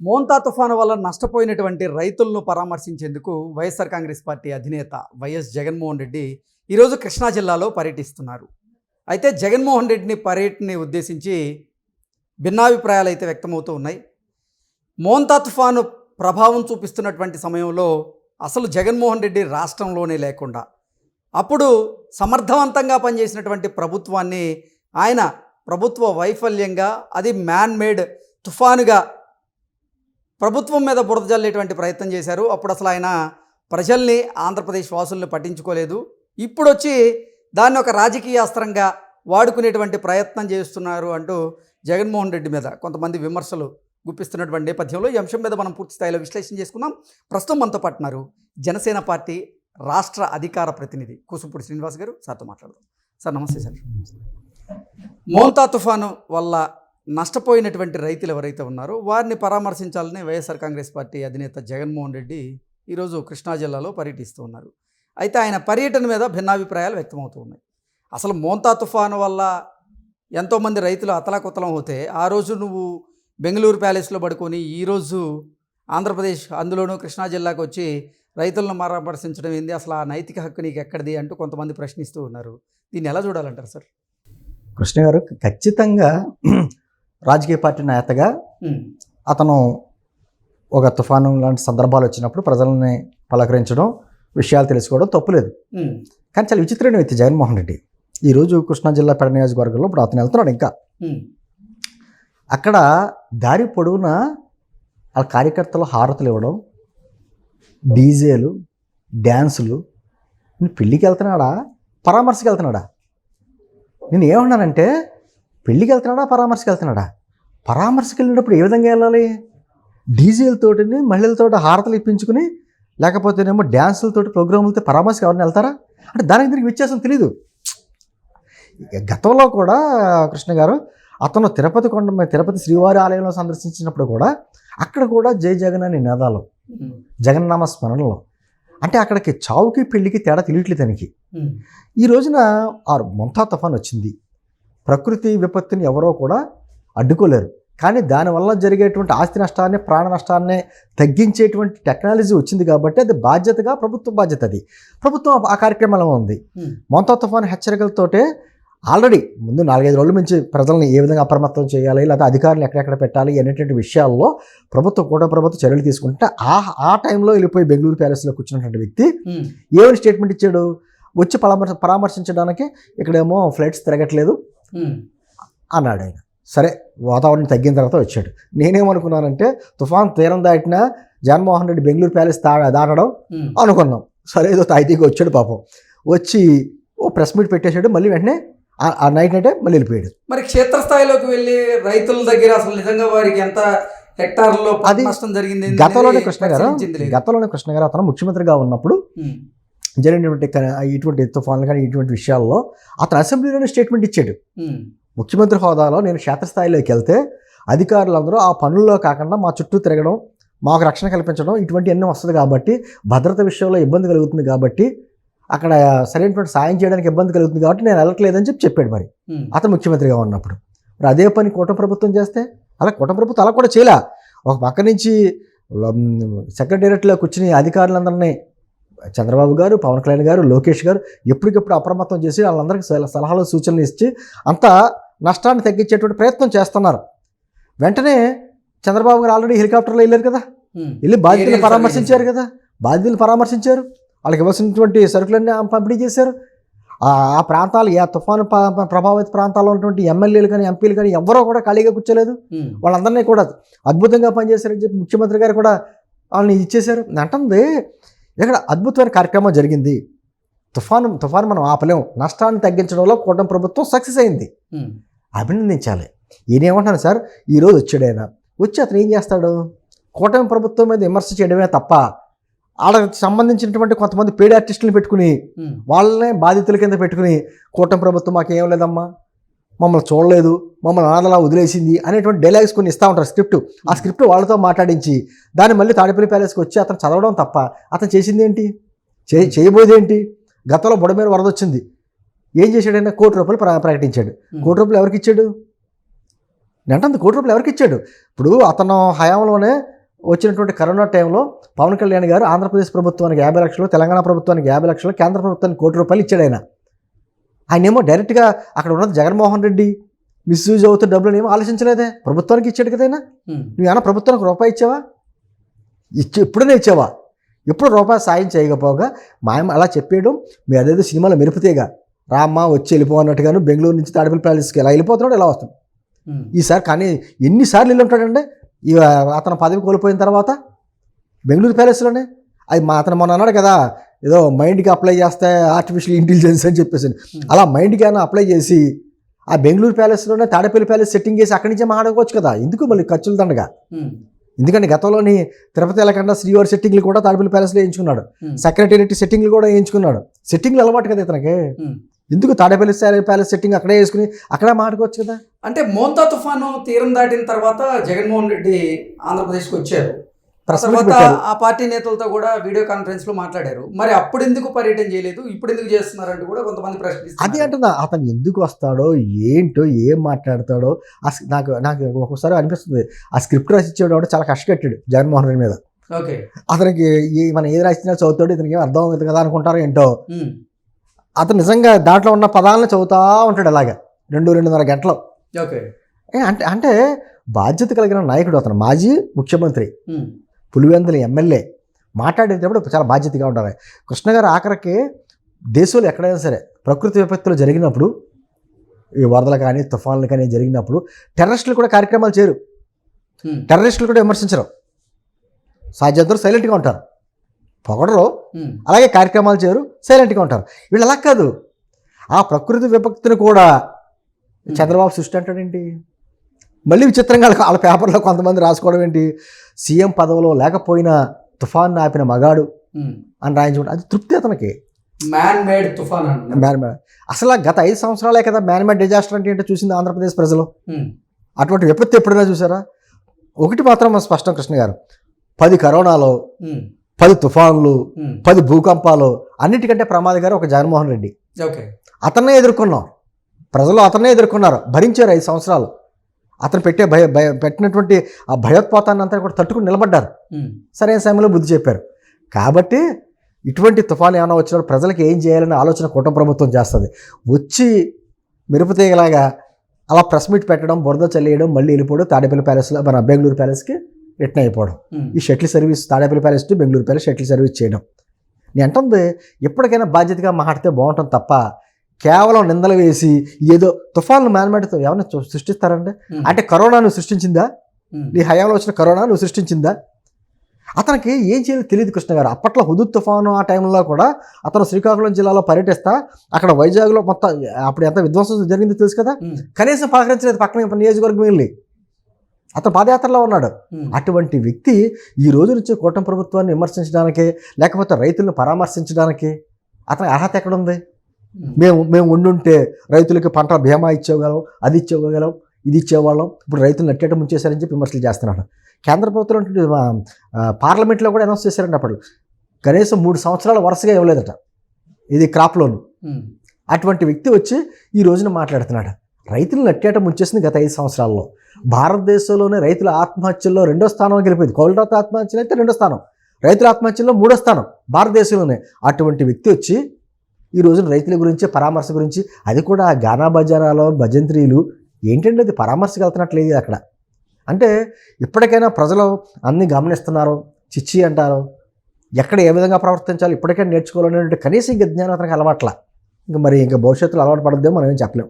మోంతా తుఫాను వల్ల నష్టపోయినటువంటి రైతులను పరామర్శించేందుకు వైఎస్ఆర్ కాంగ్రెస్ పార్టీ అధినేత వైఎస్ జగన్మోహన్ రెడ్డి ఈరోజు కృష్ణా జిల్లాలో పర్యటిస్తున్నారు. అయితే జగన్మోహన్ రెడ్డిని పర్యటనని ఉద్దేశించి భిన్నాభిప్రాయాలు అయితే వ్యక్తమవుతూ ఉన్నాయి. మోంతా తుఫాను ప్రభావం చూపిస్తున్నటువంటి సమయంలో అసలు జగన్మోహన్ రెడ్డి రాష్ట్రంలోనే లేకుండా అప్పుడు సమర్థవంతంగా పనిచేసినటువంటి ప్రభుత్వాన్ని ఆయన ప్రభుత్వ వైఫల్యంగా, అది మ్యాన్ మేడ్ తుఫానుగా ప్రభుత్వం మీద బురద జల్లేటువంటి ప్రయత్నం చేశారు. అప్పుడు అసలు ఆయన ప్రజల్ని, ఆంధ్రప్రదేశ్ వాసుల్ని పట్టించుకోలేదు. ఇప్పుడు వచ్చి దాన్ని ఒక రాజకీయ అస్త్రంగా వాడుకునేటువంటి ప్రయత్నం చేస్తున్నారు అంటూ జగన్మోహన్ రెడ్డి మీద కొంతమంది విమర్శలు గుప్పిస్తున్నటువంటి నేపథ్యంలో ఈ అంశం మీద మనం పూర్తి స్థాయిలో విశ్లేషణ చేసుకుందాం. ప్రస్తుతం మనతో పాటున్నారు జనసేన పార్టీ రాష్ట్ర అధికార ప్రతినిధి కూసుపూడి శ్రీనివాస్ గారు. సార్తో మాట్లాడదాం. సార్ నమస్తే. సార్, మోంతా తుఫాను వల్ల నష్టపోయినటువంటి రైతులు ఎవరైతే ఉన్నారో వారిని పరామర్శించాలని వైఎస్ఆర్ కాంగ్రెస్ పార్టీ అధినేత జగన్మోహన్ రెడ్డి ఈరోజు కృష్ణా జిల్లాలో పర్యటిస్తూ ఉన్నారు. అయితే ఆయన పర్యటన మీద భిన్నాభిప్రాయాలు వ్యక్తమవుతూ ఉన్నాయి. అసలు మోంతా తుఫాను వల్ల ఎంతోమంది రైతులు అతలాకుతలం అవుతే ఆ రోజు నువ్వు బెంగళూరు ప్యాలెస్లో పడుకొని ఈరోజు ఆంధ్రప్రదేశ్, అందులోనూ కృష్ణా జిల్లాకు వచ్చి రైతులను పరామర్శించడం ఏంది, అసలు ఆ నైతిక హక్కు నీకు ఎక్కడిది అంటూ కొంతమంది ప్రశ్నిస్తూ ఉన్నారు. దీన్ని ఎలా చూడాలంటారు సార్? కృష్ణ గారు, ఖచ్చితంగా రాజకీయ పార్టీ నేతగా అతను ఒక తుఫాను లాంటి సందర్భాలు వచ్చినప్పుడు ప్రజల్ని పలకరించడం, విషయాలు తెలుసుకోవడం తప్పులేదు. కానీ చాలా విచిత్రమైన వ్యక్తి జగన్మోహన్ రెడ్డి. ఈరోజు కృష్ణా జిల్లా పెడ నియోజకవర్గంలో ఇప్పుడు అతను వెళ్తున్నాడు. ఇంకా అక్కడ దారి పొడవునా వాళ్ళ కార్యకర్తలు హారతులు ఇవ్వడం, డీజేలు, డ్యాన్సులు. నేను పెళ్ళికి వెళ్తున్నాడా, పరామర్శకి వెళ్తున్నాడా? నేను ఏమన్నానంటే, పెళ్ళికి వెళ్తున్నాడా, పరామర్శకి వెళ్తున్నాడా? పరామర్శకి వెళ్ళినప్పుడు ఏ విధంగా వెళ్ళాలి? డీజేలతోటి, మహిళలతో హారతలు ఇప్పించుకుని, లేకపోతేనేమో డ్యాన్సులతోటి, ప్రోగ్రాములతో పరామర్శకి ఎవరిని వెళ్తారా? అంటే దానికి దీనికి వ్యత్యాసం తెలీదు. గతంలో కూడా కృష్ణ గారు అతను తిరుపతి శ్రీవారి ఆలయంలో సందర్శించినప్పుడు కూడా అక్కడ కూడా జై జగన్ అనే నినాదాలు, జగన్నామ స్మరణలో, అంటే అక్కడికి చావుకి పెళ్లికి తేడా తెలియట్లేదు తనకి. ఈ రోజున ఆ మోంతా తుఫాన్ వచ్చింది. ప్రకృతి విపత్తుని ఎవరో కూడా అడ్డుకోలేరు. కానీ దానివల్ల జరిగేటువంటి ఆస్తి నష్టాన్ని, ప్రాణ నష్టాన్ని తగ్గించేటువంటి టెక్నాలజీ వచ్చింది కాబట్టి అది బాధ్యతగా ప్రభుత్వ బాధ్యత. అది ప్రభుత్వం ఆ కార్యక్రమంలో ఉంది. మోంతా తుఫాన్ హెచ్చరికలతోటే ఆల్రెడీ ముందు 4-5 రోజుల నుంచి ప్రజల్ని ఏ విధంగా అప్రమత్తం చేయాలి, లేదా అధికారులు ఎక్కడెక్కడ పెట్టాలి అనేటువంటి విషయాల్లో ప్రభుత్వం చర్యలు తీసుకుంటే ఆ టైంలో వెళ్ళిపోయి బెంగళూరు ప్యాలెస్లో కూర్చున్నటువంటి వ్యక్తి ఏమైనా స్టేట్మెంట్ ఇచ్చాడు? వచ్చి పరామర్శించడానికి ఇక్కడేమో ఫ్లైట్స్ తిరగట్లేదు అన్నాడు ఆయన. సరే, వాతావరణం తగ్గిన తర్వాత వచ్చాడు. నేనేమనుకున్నానంటే తుఫాన్ తీరం దాటినా జగన్మోహన్ రెడ్డి బెంగళూరు ప్యాలెస్ దాటడం అనుకున్నాం. సరే, ఏదో తాయితీగా వచ్చాడు పాపం. వచ్చి ఓ ప్రెస్ మీట్ పెట్టేశాడు. మళ్ళీ వెంటనే ఆ నైట్ మళ్ళీ వెళ్ళిపోయాడు. మరి క్షేత్రస్థాయిలోకి వెళ్ళి రైతుల దగ్గర అసలు నిజంగా వారికి ఎంత హెక్టార్లో అది నష్టం జరిగింది? గతంలోనే కృష్ణ గారు అతను ముఖ్యమంత్రిగా ఉన్నప్పుడు జరిగినటువంటి ఇటువంటి తుఫాన్లు కానీ ఇటువంటి విషయాల్లో అతను అసెంబ్లీలోనే స్టేట్మెంట్ ఇచ్చాడు. ముఖ్యమంత్రి హోదాలో నేను క్షేత్రస్థాయిలోకి వెళ్తే అధికారులందరూ ఆ పనుల్లో కాకుండా మా చుట్టూ తిరగడం, మాకు రక్షణ కల్పించడం, ఇటువంటి అన్నీ వస్తుంది కాబట్టి, భద్రత విషయంలో ఇబ్బంది కలుగుతుంది కాబట్టి, అక్కడ సరైనటువంటి సాయం చేయడానికి ఇబ్బంది కలుగుతుంది కాబట్టి నేను వెళ్ళట్లేదని చెప్పాడు. మరి అతను ముఖ్యమంత్రిగా ఉన్నప్పుడు మరి అదే పని కూటమి ప్రభుత్వం చేస్తే, కూటమి ప్రభుత్వం అలా కూడా చేయలే. ఒక పక్క నుంచి సెక్రటేరియట్లో కూర్చుని అధికారులందరినీ చంద్రబాబు గారు, పవన్ కళ్యాణ్ గారు, లోకేష్ గారు ఎప్పటికప్పుడు అప్రమత్తం చేసి వాళ్ళందరికీ సలహాలు, సూచనలు ఇచ్చి అంతా నష్టాన్ని తగ్గించేటువంటి ప్రయత్నం చేస్తున్నారు. వెంటనే చంద్రబాబు గారు ఆల్రెడీ హెలికాప్టర్లో వెళ్ళారు కదా, వెళ్ళి బాధితులను పరామర్శించారు. వాళ్ళకి ఇవ్వాల్సినటువంటి సరుకులన్నీ పంపిణీ చేశారు. ఆ ప్రాంతాలు, ఆ తుఫాను ప్రభావిత ప్రాంతాల్లో ఉన్నటువంటి ఎమ్మెల్యేలు కానీ, ఎంపీలు కానీ ఎవరో కూడా ఖాళీగా కూర్చోలేదు. వాళ్ళందరినీ కూడా అద్భుతంగా పనిచేశారని చెప్పి ముఖ్యమంత్రి గారు కూడా వాళ్ళని ఇచ్చేశారు. అంటుంది ఇక్కడ అద్భుతమైన కార్యక్రమం జరిగింది. తుఫాను మనం ఆపలేం. నష్టాన్ని తగ్గించడంలో కూటమి ప్రభుత్వం సక్సెస్ అయింది, అభినందించాలి. ఈయనేమంటున్నాను సార్, ఈరోజు వచ్చాడు ఆయన. వచ్చి అతను ఏం చేస్తాడు? కూటమి ప్రభుత్వం మీద విమర్శ చేయడమే తప్ప వాళ్ళకి సంబంధించినటువంటి కొంతమంది పేడ్ ఆర్టిస్టులను పెట్టుకుని వాళ్ళనే బాధితుల కింద పెట్టుకుని కూటమి ప్రభుత్వం మాకేం లేదమ్మా, మమ్మల్ని చూడలేదు, మమ్మల్ని అనాథలా వదిలేసింది అనేటువంటి డైలాగ్స్ కొన్ని ఇస్తూ ఉంటారు స్క్రిప్ట్. ఆ స్క్రిప్ట్ వాళ్ళతో మాట్లాడించి దాన్ని మళ్ళీ తాడేపల్లి ప్యాలెస్కి వచ్చి అతను చదవడం తప్ప అతను చేసింది ఏంటి, చేయబోయేది ఏంటి? గతంలో బుడమేరు వరద వచ్చింది, ఏం చేశాడైనా? ₹1 కోటి ప్రకటించాడు. ₹1 కోటి ఎవరికి ఇచ్చాడు? అంటే 1 కోటి రూపాయలు ఎవరికి ఇచ్చాడు? ఇప్పుడు అతను హయాంలోనే వచ్చినటువంటి కరోనా టైంలో పవన్ కళ్యాణ్ గారు ఆంధ్రప్రదేశ్ ప్రభుత్వానికి 50 లక్షలు, తెలంగాణ ప్రభుత్వానికి 50 లక్షలు, కేంద్ర ప్రభుత్వానికి 1 కోటి రూపాయలు ఇచ్చాడు ఆయన ఏమో డైరెక్ట్గా అక్కడ ఉన్నది జగన్మోహన్ రెడ్డి మిస్యూజ్ అవుతూ డబ్బులు ఏమో ఆలోచించలేదే, ప్రభుత్వానికి ఇచ్చాడు కదైనా. నువ్వేమన్నా ప్రభుత్వానికి రూపాయి ఇచ్చావా? ఎప్పుడైనా ఇచ్చావా? ఎప్పుడు రూపాయి సాయం చేయకపోగా మాయం అలా చెప్పేయడం. మీ అదేదో సినిమాలో మెరుపుతేగా రామ్మ వచ్చి వెళ్ళిపో అన్నట్టుగాను బెంగళూరు నుంచి తాడేపల్లి ప్యాలెస్కి ఎలా వెళ్ళిపోతున్నాడు, ఎలా వస్తాడు ఈసారి. కానీ ఎన్నిసార్లు వెళ్ళి ఉంటాడంటే అతను పదవి కోల్పోయిన తర్వాత బెంగళూరు ప్యాలెస్లోనే. అది అతను మొన్న అన్నాడు కదా, ఏదో మైండ్కి అప్లై చేస్తే ఆర్టిఫిషియల్ ఇంటెలిజెన్స్ అని చెప్పేసి, అలా మైండ్కి అయినా అప్లై చేసి ఆ బెంగళూరు ప్యాలెస్లోనే తాడేపల్లి ప్యాలెస్ సెట్టింగ్ చేసి అక్కడి నుంచే మాట్లాడుకోవచ్చు కదా, ఎందుకు మళ్ళీ ఖర్చులు దండగా. ఎందుకంటే గతంలోని తిరుపతి వెళ్ళకుండా శ్రీవారి సెట్టింగ్లు కూడా తాడేపల్లి ప్యాలెస్లో వేయించుకున్నాడు, సెక్రటేరియట్ సెట్టింగ్లు కూడా వేయించుకున్నాడు. సెట్టింగ్లు అలవాటు కదా ఇతనికి, ఎందుకు తాడేపల్లి ప్యాలెస్ సెట్టింగ్ అక్కడే వేసుకుని అక్కడే మాట్లాడుకోవచ్చు కదా. అంటే మోంతా తుఫాను తీరం దాటిన తర్వాత జగన్మోహన్ రెడ్డి ఆంధ్రప్రదేశ్కి వచ్చారు, తర్వాత ఆ పార్టీ నేతలతో కూడా వీడియో కాన్ఫరెన్స్ లో మాట్లాడారు. మరి అప్పుడు ఎందుకు పర్యటన చేయలేదు, ఇప్పుడు ఎందుకు చేస్తున్నారంటూ కూడా కొంతమంది ప్రశ్నిస్తారు. అది అంటున్నా, అతను ఎందుకు వస్తాడో ఏంటో ఏం మాట్లాడతాడో నాకు నాకు ఒక్కొక్కసారి అనిపిస్తుంది. ఆ స్క్రిప్ట్ రాసి ఇచ్చేవాడు చాలా కష్టపెట్టాడు జగన్మోహన్ రెడ్డి మీద. ఓకే, అతనికి మనం ఏది రాసినా చదువుతాడు, ఇతనికి అర్థం అవుతుంది కదా అనుకుంటారో ఏంటో. అతను నిజంగా దాంట్లో ఉన్న పదాలను చదువుతా ఉంటాడు అలాగా 2-2.5 గంటలు. ఓకే, అంటే అంటే బాధ్యత కలిగిన నాయకుడు అతను, మాజీ ముఖ్యమంత్రి, పులివెందుల ఎమ్మెల్యే, మాట్లాడేటప్పుడు చాలా బాధ్యతగా ఉండాలి. కృష్ణ గారు ఆఖరికి దేశంలో ఎక్కడైనా సరే ప్రకృతి విపత్తులు జరిగినప్పుడు, ఈ వరదలు కానీ తుఫాన్లు కానీ జరిగినప్పుడు టెర్రరిస్టులు కూడా కార్యక్రమాలు చేయరు, టెర్రరిస్టులు కూడా విమర్శించరు, సాధ్యంతో సైలెంట్గా ఉంటారు, పొగడరు, అలాగే కార్యక్రమాలు చేయరు, సైలెంట్గా ఉంటారు. వీళ్ళు అలా కాదు, ఆ ప్రకృతి విపత్తుని కూడా చంద్రబాబు సృష్టి అంటాడేంటి. మళ్ళీ విచిత్రంగా వాళ్ళ పేపర్లో కొంతమంది రాసుకోవడం ఏంటి, సీఎం పదవిలో లేకపోయినా తుఫాన్ ఆపిన మగాడు అని రాయించుకుంటే అది తృప్తి అతనికి. మ్యాన్ మేడ్ తుఫాన్, మ్యాన్ మేడ్. అసలు గత 5 సంవత్సరాలే కదా మ్యాన్ మేడ్ డిజాస్టర్ అంటే ఏంటో చూసింది ఆంధ్రప్రదేశ్ ప్రజలు. అటువంటి విపత్తు ఎప్పుడైనా చూసారా? ఒకటి మాత్రం స్పష్టం కృష్ణ గారు, 10 కరోనాలో, 10 తుఫాన్లు, 10 భూకంపాలు, అన్నిటికంటే ప్రమాదకారి ఒక జగన్మోహన్ రెడ్డి. ఓకే, అతన్నే ఎదుర్కొన్నాం, ప్రజలు అతన్నే ఎదుర్కొన్నారు, భరించారు 5 సంవత్సరాలు. అతను పెట్టినటువంటి ఆ భయోత్పాతాన్ని అంతా కూడా తట్టుకుని నిలబడ్డారు, సరైన సమయంలో బుద్ధి చెప్పారు. కాబట్టి ఇటువంటి తుఫాను ఏమైనా వచ్చినప్పుడు ప్రజలకు ఏం చేయాలనే ఆలోచన కుటుంబ ప్రభుత్వం చేస్తుంది. వచ్చి మెరుపుతీగలాగా అలా ప్రెస్ మీట్ పెట్టడం, బురద చల్లేయడం, మళ్ళీ వెళ్ళిపోవడం, తాడేపల్లి ప్యాలెస్లో మన బెంగళూరు ప్యాలెస్కి రిటర్న్ అయిపోవడం, ఈ shuttle service Tadepalli palace to Bengaluru palace shuttle service చేయడం. నేను అంటుంది ఎప్పటికైనా బాధ్యతగా మాట్లాడితే బాగుంటుంది తప్ప కేవలం నిందలు వేసి ఏదో తుఫాన్లు మ్యాన్మేడ్తో ఏమైనా సృష్టిస్తారంటే, అంటే కరోనా నువ్వు సృష్టించిందా, నీ హయాంలో వచ్చిన కరోనా నువ్వు సృష్టించిందా? అతనికి ఏం చేయాలో తెలియదు కృష్ణ గారు. అప్పట్లో హుదూద్ తుఫాను ఆ టైంలో కూడా అతను శ్రీకాకుళం జిల్లాలో పర్యటిస్తా అక్కడ వైజాగ్లో మొత్తం అప్పుడు ఎంత విధ్వంసం జరిగిందో తెలుసు కదా, కనీసం పలకరించలేదు పక్కన నియోజకవర్గం వెళ్ళి, అతను పాదయాత్రలో ఉన్నాడు. అటువంటి వ్యక్తి ఈ రోజు నుంచి కూటమి ప్రభుత్వాన్ని విమర్శించడానికి లేకపోతే రైతులను పరామర్శించడానికి అతని అర్హత ఎక్కడుంది? మేము ఉండుంటే రైతులకి పంట బీమా ఇచ్చేవగలం, అది ఇచ్చేవగలం, ఇది ఇచ్చేవాళ్ళం, ఇప్పుడు రైతులు నట్టేట ముంచేశారని చెప్పి విమర్శలు చేస్తున్నాడు. కేంద్ర ప్రభుత్వం పార్లమెంట్లో కూడా అనౌన్స్ చేశారండి అప్పుడు, కనీసం 3 సంవత్సరాలు వరుసగా ఇవ్వలేదట ఇది క్రాప్ లోన్. అటువంటి వ్యక్తి వచ్చి ఈ రోజున మాట్లాడుతున్నాడు. రైతులు నట్టేట ముంచేసింది గత 5 సంవత్సరాల్లో. భారతదేశంలోనే రైతుల ఆత్మహత్యల్లో 2వ స్థానం గెలిపోయింది. కౌలు రైతు ఆత్మహత్యలు అయితే 2వ స్థానం, రైతుల ఆత్మహత్యల్లో 3వ స్థానం భారతదేశంలోనే. అటువంటి వ్యక్తి వచ్చి ఈ రోజున రైతుల గురించి పరామర్శ గురించి, అది కూడా గానా బజారాలో భజంత్రీలు ఏంటంటే అది పరామర్శకు వెళ్తున్నట్లేదు అక్కడ. అంటే ఇప్పటికైనా ప్రజలు అన్నీ గమనిస్తున్నారు, చిచ్చి అంటారు, ఎక్కడ ఏ విధంగా ప్రవర్తించాలో ఇప్పటికైనా నేర్చుకోవాలనేటువంటి కనీసం ఇంకా జ్ఞానం అతనికి అలవాట్ల. ఇంకా భవిష్యత్తులో అలవాటు పడద్దేమో మనం ఏం చెప్పలేం.